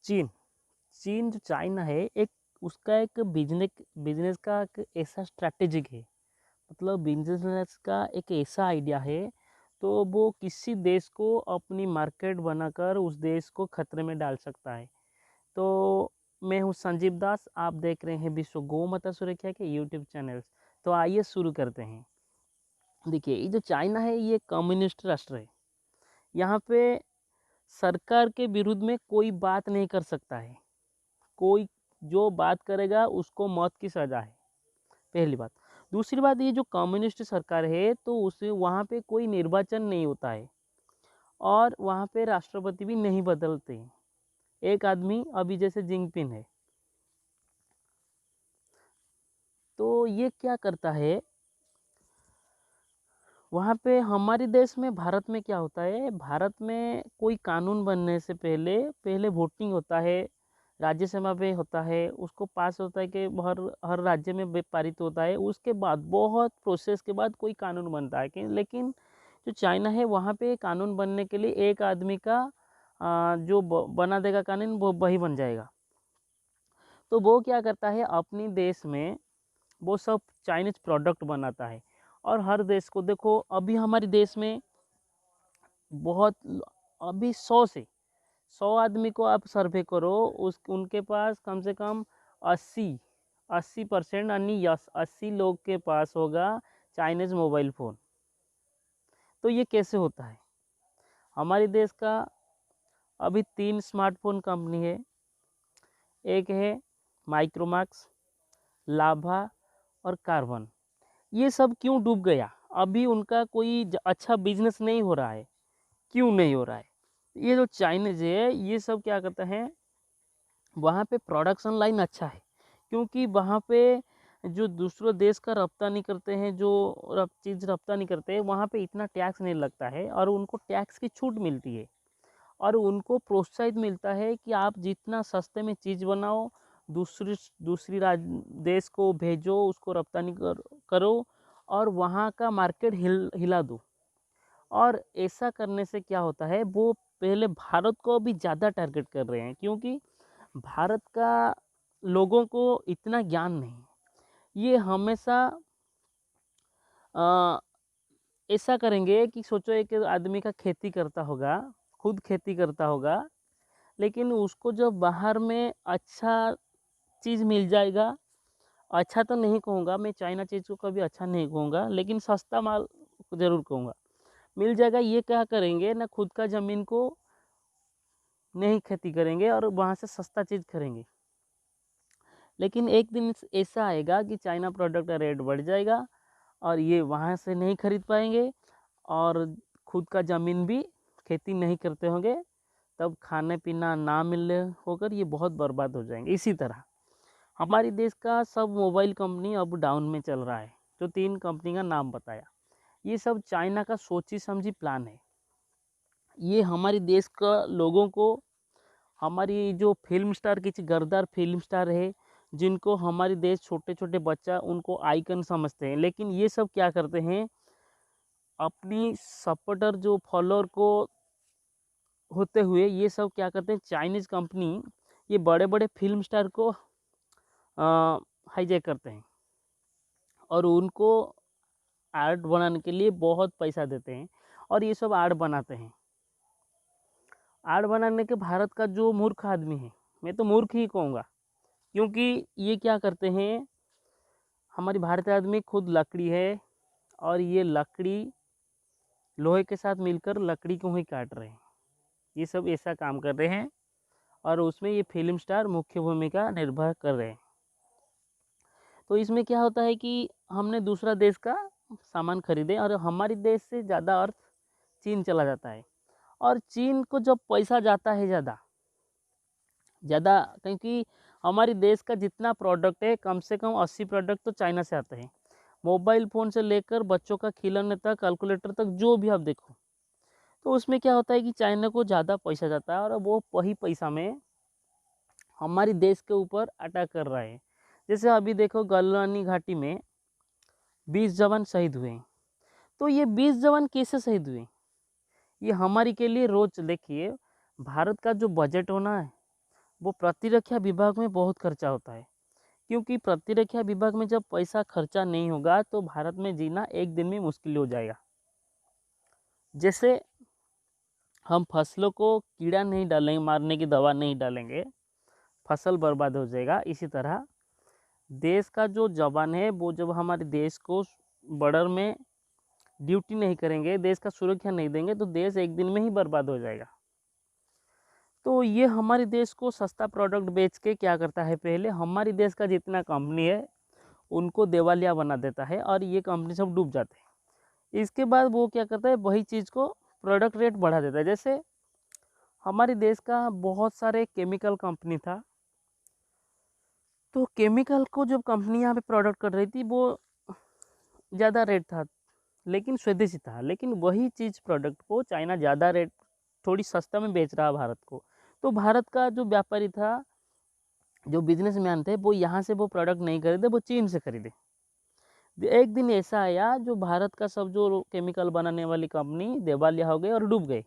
चीन चीन जो चाइना है, एक उसका एक बिजनेस का एक ऐसा स्ट्रैटेजिक है, मतलब बिजनेस का एक ऐसा आइडिया है, तो वो किसी देश को अपनी मार्केट बनाकर उस देश को खतरे में डाल सकता है। तो मैं हूँ संजीव दास, आप देख रहे हैं विश्व गौ माता सुरक्षा के यूट्यूब चैनल्स। तो आइए शुरू करते हैं। देखिए, ये जो चाइना है ये कम्युनिस्ट राष्ट्र है। यहाँ पे सरकार के विरुद्ध में कोई बात नहीं कर सकता है। कोई जो बात करेगा उसको मौत की सज़ा है, पहली बात। दूसरी बात, ये जो कम्युनिस्ट सरकार है तो उसे वहाँ पे कोई निर्वाचन नहीं होता है और वहाँ पे राष्ट्रपति भी नहीं बदलते हैं। एक आदमी अभी जैसे जिनपिंग है, तो ये क्या करता है वहाँ पे। हमारे देश में, भारत में क्या होता है, भारत में कोई कानून बनने से पहले पहले वोटिंग होता है, राज्यसभा पे होता है, उसको पास होता है कि हर हर राज्य में पारित होता है। उसके बाद बहुत प्रोसेस के बाद कोई कानून बनता है कि, लेकिन जो चाइना है वहाँ पे कानून बनने के लिए एक आदमी का जो बना देगा कानून, वो वही बन जाएगा। तो वो क्या करता है, अपनी देश में वो सब चाइनीज प्रोडक्ट बनाता है और हर देश को, देखो अभी हमारे देश में बहुत, अभी 100 आदमी को आप सर्वे करो, उस उनके पास कम से कम 80% यानी 80 लोग के पास होगा चाइनीज मोबाइल फ़ोन। तो ये कैसे होता है? हमारे देश का अभी 3 स्मार्टफोन कंपनी है। एक है माइक्रोमैक्स, लाभा और कार्बन। ये सब क्यों डूब गया? अभी उनका कोई अच्छा बिजनेस नहीं हो रहा है। क्यों नहीं हो रहा है? ये जो चाइनीज है ये सब क्या करते हैं, वहाँ पे प्रोडक्शन लाइन अच्छा है, क्योंकि वहाँ पे जो दूसरों देश का रफ्तानी करते हैं, जो चीज़ रफ्तानी करते हैं, वहाँ पे इतना टैक्स नहीं लगता है और उनको टैक्स की छूट मिलती है और उनको प्रोत्साहित मिलता है कि आप जितना सस्ते में चीज़ बनाओ, दूसरी दूसरी देश को भेजो, उसको रफ्तानी करो और वहाँ का मार्केट हिला दो। और ऐसा करने से क्या होता है, वो पहले भारत को भी ज़्यादा टारगेट कर रहे हैं, क्योंकि भारत का लोगों को इतना ज्ञान नहीं है। ये हमेशा अ, ऐसा करेंगे कि सोचो एक आदमी का खेती करता होगा, खुद खेती करता होगा, लेकिन उसको जब बाहर में अच्छा चीज़ मिल जाएगा, अच्छा तो नहीं कहूँगा मैं, चाइना चीज़ को कभी अच्छा नहीं कहूँगा, लेकिन सस्ता माल ज़रूर कहूँगा, मिल जाएगा। ये क्या करेंगे ना, खुद का ज़मीन को नहीं खेती करेंगे और वहाँ से सस्ता चीज़ खरीदेंगे। लेकिन एक दिन ऐसा आएगा कि चाइना प्रोडक्ट का रेट बढ़ जाएगा और ये वहाँ से नहीं खरीद पाएंगे और खुद का ज़मीन भी खेती नहीं करते होंगे, तब खाने पीना ना मिलने होकर ये बहुत बर्बाद हो जाएंगे। इसी तरह हमारे देश का सब मोबाइल कंपनी अब डाउन में चल रहा है। जो 3 कंपनी का नाम बताया, ये सब चाइना का सोची समझी प्लान है। ये हमारे देश का लोगों को, हमारी जो फिल्म स्टार, किसी गरदार फिल्म स्टार है जिनको हमारे देश छोटे छोटे बच्चा उनको आइकन समझते हैं, लेकिन ये सब क्या करते हैं, अपनी सपोर्टर जो फॉलोअर को होते हुए ये सब क्या करते हैं, चाइनीज़ कंपनी ये बड़े बड़े फिल्म स्टार को हाईजैक करते हैं और उनको आर्ट बनाने के लिए बहुत पैसा देते हैं और ये सब आर्ट बनाते हैं। आर्ट बनाने के भारत का जो मूर्ख आदमी है, मैं तो मूर्ख ही कहूँगा, क्योंकि ये क्या करते हैं, हमारी भारतीय आदमी खुद लकड़ी है और ये लकड़ी लोहे के साथ मिलकर लकड़ी को ही काट रहे हैं। ये सब ऐसा काम कर रहे हैं और उसमें ये फिल्म स्टार मुख्य भूमिका निर्वाह कर रहे हैं। तो इसमें क्या होता है कि हमने दूसरा देश का सामान खरीदे और हमारे देश से ज़्यादा अर्थ चीन चला जाता है और चीन को जब पैसा जाता है ज़्यादा ज़्यादा, क्योंकि हमारे देश का जितना प्रोडक्ट है कम से कम 80 प्रोडक्ट तो चाइना से आते हैं। मोबाइल फ़ोन से लेकर बच्चों का खिलौने तक, कैलकुलेटर तक, जो भी आप देखो, तो उसमें क्या होता है कि चाइना को ज़्यादा पैसा जाता है और वो वही पैसा में हमारे देश के ऊपर अटैक कर रहा है। जैसे अभी देखो गलवानी घाटी में 20 जवान शहीद हुए हैं। तो ये 20 जवान कैसे शहीद हुए, ये हमारे के लिए रोज देखिए, भारत का जो बजट होना है वो प्रतिरक्षा विभाग में बहुत खर्चा होता है, क्योंकि प्रतिरक्षा विभाग में जब पैसा खर्चा नहीं होगा तो भारत में जीना एक दिन में मुश्किल हो जाएगा। जैसे हम फसलों को कीड़ा नहीं डालेंगे, मारने की दवा नहीं डालेंगे, फसल बर्बाद हो जाएगा। इसी तरह देश का जो जवान है वो जब हमारे देश को बॉर्डर में ड्यूटी नहीं करेंगे, देश का सुरक्षा नहीं देंगे, तो देश एक दिन में ही बर्बाद हो जाएगा। तो ये हमारे देश को सस्ता प्रोडक्ट बेच के क्या करता है, पहले हमारे देश का जितना कंपनी है उनको दिवालिया बना देता है और ये कंपनी सब डूब जाते हैं। इसके बाद वो क्या करता है, वही चीज़ को प्रोडक्ट रेट बढ़ा देता है। जैसे हमारे देश का बहुत सारे केमिकल कंपनी था, तो केमिकल को जब कंपनी यहाँ पे प्रोडक्ट कर रही थी वो ज़्यादा रेट था, लेकिन स्वदेशी था। लेकिन वही चीज़ प्रोडक्ट को चाइना ज़्यादा रेट, थोड़ी सस्ता में बेच रहा भारत को। तो भारत का जो व्यापारी था, जो बिजनेसमैन थे, वो यहाँ से वो प्रोडक्ट नहीं खरीदे, वो चीन से खरीदे। एक दिन ऐसा आया जो भारत का सब जो केमिकल बनाने वाली कंपनी दिवालिया हो गई और डूब गई,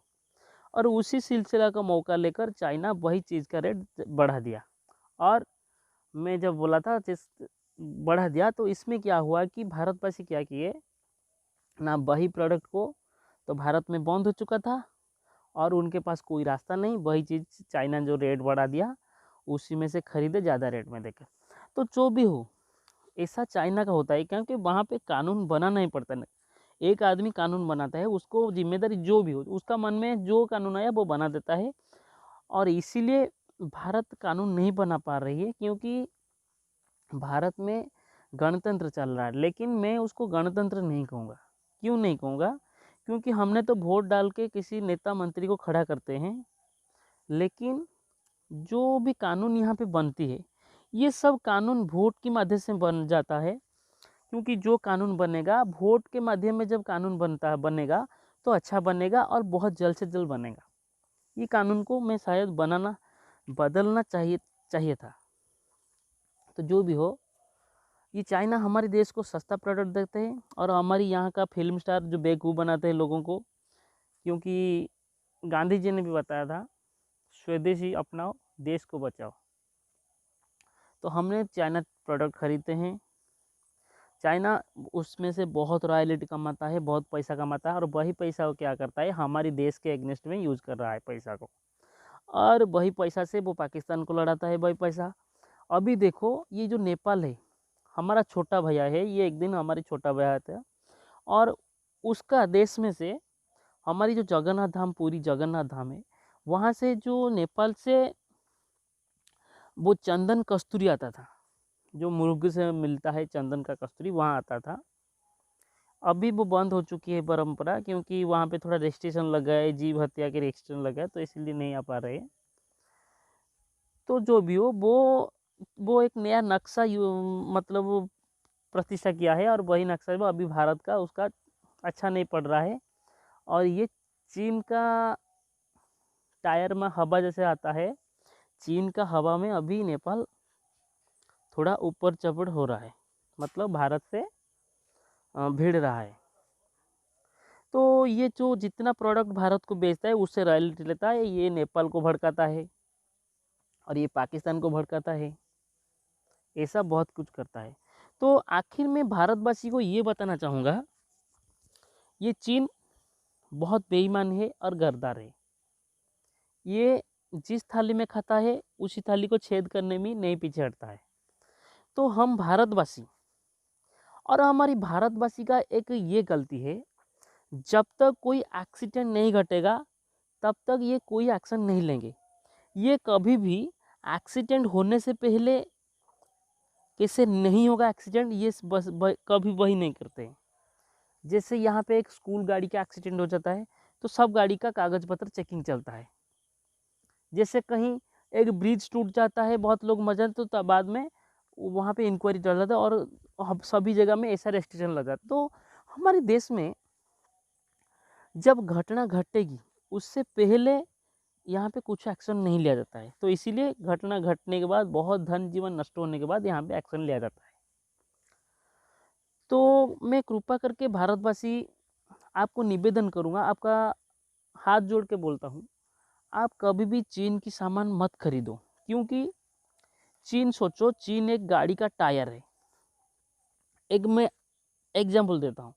और उसी सिलसिला का मौका लेकर चाइना वही चीज़ का रेट बढ़ा दिया। और मैं जब बोला था जिस बढ़ा दिया, तो इसमें क्या हुआ कि भारतवासी क्या किए ना, वही प्रोडक्ट को तो भारत में बंद हो चुका था और उनके पास कोई रास्ता नहीं, वही चीज़ चाइना जो रेट बढ़ा दिया उसी में से खरीदे ज़्यादा रेट में देकर। तो जो भी हो, ऐसा चाइना का होता है, क्योंकि वहाँ पे कानून बनाना ही पड़ता है। एक आदमी कानून बनाता है, उसको जिम्मेदारी जो भी हो, उसका मन में जो कानून आया वो बना देता है। और इसीलिए भारत कानून नहीं बना पा रही है, क्योंकि भारत में गणतंत्र चल रहा है। लेकिन मैं उसको गणतंत्र नहीं कहूँगा। क्यों नहीं कहूँगा? क्योंकि हमने तो वोट डाल के किसी नेता मंत्री को खड़ा करते हैं, लेकिन जो भी कानून यहाँ पे बनती है, ये सब कानून वोट के माध्यम से बन जाता है। क्योंकि जो कानून बनेगा वोट के माध्यम में, जब कानून बनेगा तो अच्छा बनेगा और बहुत जल्द से जल्द बनेगा। ये कानून को मैं शायद बदलना चाहिए था। तो जो भी हो, ये चाइना हमारे देश को सस्ता प्रोडक्ट देते हैं और हमारी यहाँ का फिल्म स्टार जो बेवकूफ़ बनाते हैं लोगों को। क्योंकि गांधी जी ने भी बताया था, स्वदेशी अपनाओ, देश को बचाओ। तो हमने चाइना प्रोडक्ट खरीदते हैं। चाइना उसमें से बहुत रॉयल्टी कमाता है, बहुत पैसा कमाता है, और वही पैसा वो क्या करता है, हमारे देश के अगेंस्ट में यूज़ कर रहा है पैसा को। और वही पैसा से वो पाकिस्तान को लड़ाता है, वही पैसा। अभी देखो, ये जो नेपाल है, हमारा छोटा भैया है, ये एक दिन हमारी छोटा भैया था, और उसका देश में से हमारी जो जगन्नाथ धाम, पूरी जगन्नाथ धाम है, वहाँ से जो नेपाल से वो चंदन कस्तूरी आता था, जो मुर्ग से मिलता है चंदन का कस्तूरी, वहाँ आता था। अभी वो बंद हो चुकी है परंपरा, क्योंकि वहाँ पे थोड़ा रेस्ट्रिक्शन लग गया है, जीव हत्या के रेस्ट्रिक्शन लग गया, तो इसलिए नहीं आ पा रहे। तो जो भी हो, वो एक नया नक्शा मतलब वो प्रतिष्ठा किया है, और वही नक्शा वो अभी भारत का उसका अच्छा नहीं पड़ रहा है। और ये चीन का टायर में हवा जैसे आता है, चीन का हवा में अभी नेपाल थोड़ा ऊपर चपड़ हो रहा है, मतलब भारत से भिड़ रहा है। तो ये जो जितना प्रोडक्ट भारत को बेचता है उससे रॉयल्टी लेता है, ये नेपाल को भड़काता है और ये पाकिस्तान को भड़काता है, ऐसा बहुत कुछ करता है। तो आखिर में भारतवासी को ये बताना चाहूँगा, ये चीन बहुत बेईमान है और गद्दार है। ये जिस थाली में खाता है उसी थाली को छेद करने में नहीं पीछे हटता है। तो हम भारतवासी, और हमारी भारतवासी का एक ये गलती है, जब तक कोई एक्सीडेंट नहीं घटेगा तब तक ये कोई एक्शन नहीं लेंगे। ये कभी भी एक्सीडेंट होने से पहले कैसे नहीं होगा एक्सीडेंट, ये कभी वही नहीं करते। जैसे यहाँ पे एक स्कूल गाड़ी का एक्सीडेंट हो जाता है तो सब गाड़ी का कागज पत्र चेकिंग चलता है। जैसे कहीं एक ब्रिज टूट जाता है, बहुत लोग मर जाते, तो तब बाद में वहाँ पे इंक्वायरी चल रहा था और सभी जगह में ऐसा रेस्ट्रिक्शन लगा। तो हमारे देश में जब घटना घटेगी उससे पहले यहाँ पे कुछ एक्शन नहीं लिया जाता है। तो इसीलिए घटना घटने के बाद, बहुत धन जीवन नष्ट होने के बाद यहाँ पे एक्शन लिया जाता है। तो मैं कृपा करके भारतवासी आपको निवेदन करूँगा, आपका हाथ जोड़ के बोलता हूँ, आप कभी भी चीन की सामान मत खरीदो। क्योंकि चीन, सोचो चीन एक गाड़ी का टायर है। एक मैं एग्जाम्पल देता हूँ।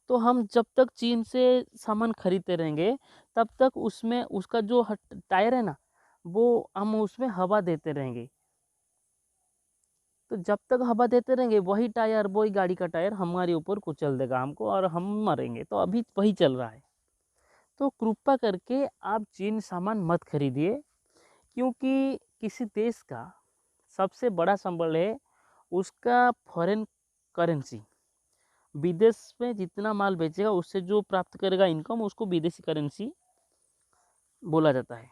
तो हम जब तक चीन से सामान खरीदते रहेंगे तब तक उसमें उसका जो टायर है ना, वो हम उसमें हवा देते रहेंगे। तो जब तक हवा देते रहेंगे वही टायर, वही गाड़ी का टायर हमारे ऊपर कुचल देगा हमको और हम मरेंगे। तो अभी वही चल रहा है। तो कृपा करके आप चीन सामान मत खरीदिए, क्योंकि किसी देश का सबसे बड़ा संबल है उसका फॉरेन करेंसी। विदेश में जितना माल बेचेगा उससे जो प्राप्त करेगा इनकम, उसको विदेशी करेंसी बोला जाता है।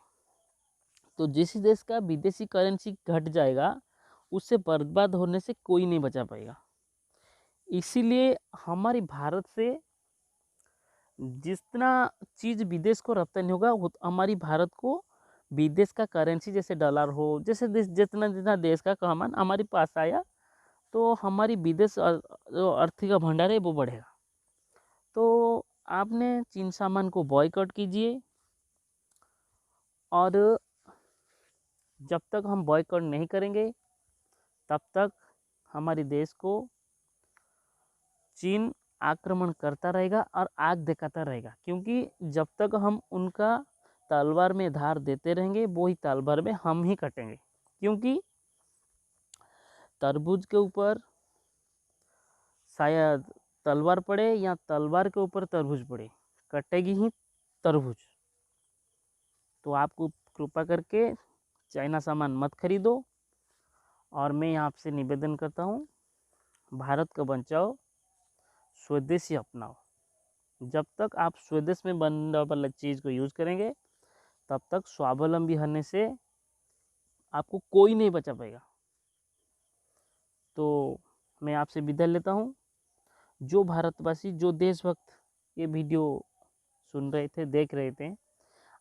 तो जिस देश का विदेशी करेंसी घट जाएगा उससे बर्बाद होने से कोई नहीं बचा पाएगा। इसीलिए हमारी भारत से जितना चीज़ विदेश को रप्तानी होगा हमारी भारत को विदेश का करेंसी, जैसे डॉलर हो, जैसे देश जितना जितना देश का सामान हमारे पास आया तो हमारी विदेश जो आर्थिक भंडार है वो बढ़ेगा। तो आपने चीन सामान को बॉयकॉट कीजिए, और जब तक हम बॉयकॉट नहीं करेंगे तब तक हमारे देश को चीन आक्रमण करता रहेगा और आग दिखाता रहेगा। क्योंकि जब तक हम उनका तलवार में धार देते रहेंगे वही तलवार में हम ही कटेंगे। क्योंकि तरबूज के ऊपर शायद तलवार पड़े या तलवार के ऊपर तरबूज पड़े, कटेगी ही तरबूज। तो आपको कृपा करके चाइना सामान मत खरीदो। और मैं आपसे निवेदन करता हूँ, भारत को बचाओ, स्वदेशी अपनाओ। जब तक आप स्वदेश में बनने वाला चीज़ को यूज़ करेंगे तब तक स्वावलंबी होने से आपको कोई नहीं बचा पाएगा। तो मैं आपसे विदा लेता हूँ। जो भारतवासी, जो देशभक्त ये वीडियो सुन रहे थे, देख रहे थे,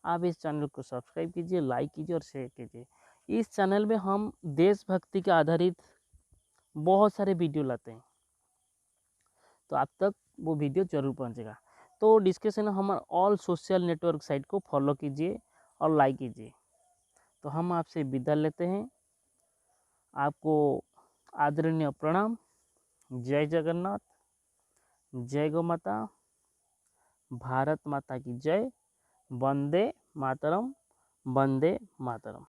आप इस चैनल को सब्सक्राइब कीजिए, लाइक कीजिए और शेयर कीजिए। इस चैनल में हम देशभक्ति के आधारित बहुत सारे वीडियो लाते हैं, तो आप तक वो वीडियो जरूर पहुंचेगा। तो डिस्कशन हमारे ऑल सोशल नेटवर्क साइट को फॉलो कीजिए और लाइक कीजिए। तो हम आपसे विदा लेते हैं। आपको आदरणीय प्रणाम। जय जगन्नाथ, जय गौ माता, भारत माता की जय, वंदे मातरम, वंदे मातरम।